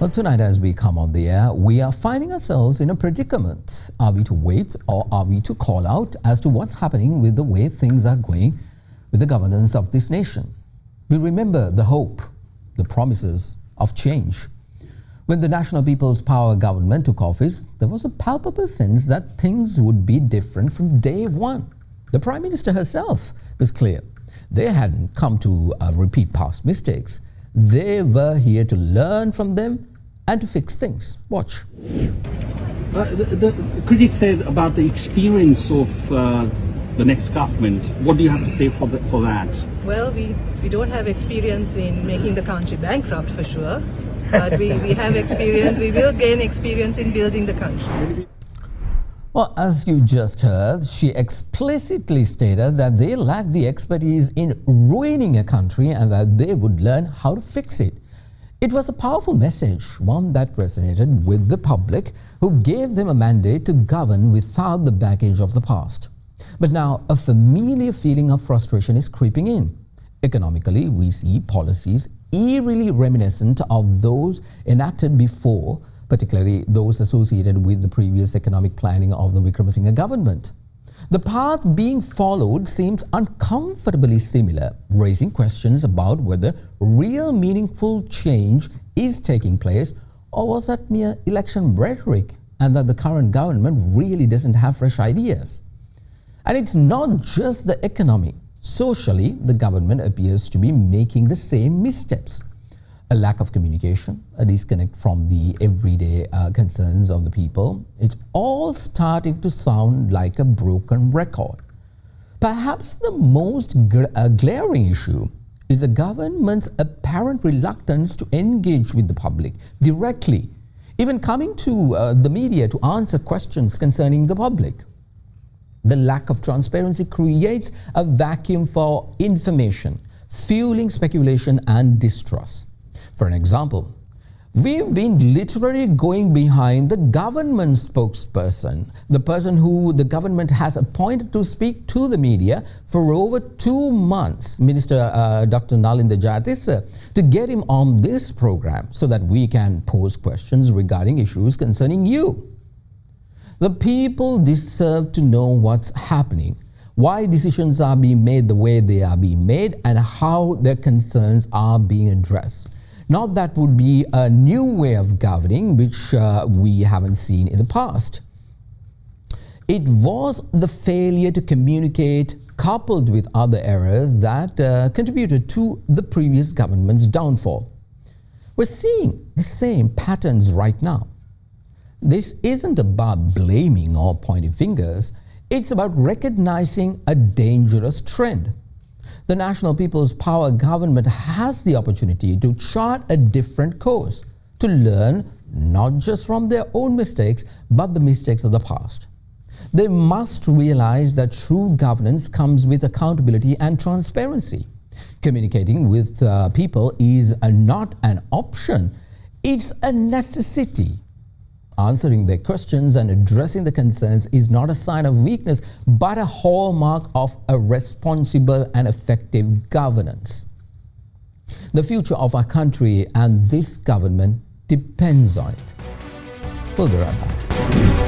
Well, tonight as we come on the air, we are finding ourselves in a predicament. Are we to wait or are we to call out as to what's happening with the way things are going with the governance of this nation? We remember the hope, the promises of change. When the National People's Power government took office, there was a palpable sense that things would be different from day one. The Prime Minister herself was clear. They hadn't come to repeat past mistakes. They were here to learn from them and to fix things. Watch. The critics said about the experience of the next government. What do you have to say for that? Well, we don't have experience in making the country bankrupt for sure, but we have experience, we will gain experience in building the country. Well, as you just heard, she explicitly stated that they lack the expertise in ruining a country and that they would learn how to fix it. It was a powerful message, one that resonated with the public, who gave them a mandate to govern without the baggage of the past. But now a familiar feeling of frustration is creeping in. Economically, we see policies eerily reminiscent of those enacted before, particularly those associated with the previous economic planning of the Wickremesinghe government. The path being followed seems uncomfortably similar, raising questions about whether real meaningful change is taking place, or was that mere election rhetoric and that the current government really doesn't have fresh ideas. And it's not just the economy. Socially, the government appears to be making the same missteps. A lack of communication, a disconnect from the everyday concerns of the people. It's all starting to sound like a broken record. Perhaps the most glaring issue is the government's apparent reluctance to engage with the public directly, even coming to the media to answer questions concerning the public. The lack of transparency creates a vacuum for information, fueling speculation and distrust. For an example, we've been literally going behind the government spokesperson, the person who the government has appointed to speak to the media for over 2 months, Minister Dr. Nalinda Jayatissa, to get him on this program so that we can pose questions regarding issues concerning you. The people deserve to know what's happening, why decisions are being made the way they are being made, and how their concerns are being addressed. Not that would be a new way of governing, which we haven't seen in the past. It was the failure to communicate, coupled with other errors, that contributed to the previous government's downfall. We're seeing the same patterns right now. This isn't about blaming or pointing fingers. It's about recognizing a dangerous trend. The National People's Power government has the opportunity to chart a different course, to learn not just from their own mistakes, but the mistakes of the past. They must realize that true governance comes with accountability and transparency. Communicating with people is not an option, it's a necessity. Answering their questions and addressing the concerns is not a sign of weakness, but a hallmark of a responsible and effective governance. The future of our country and this government depends on it. We'll be right back.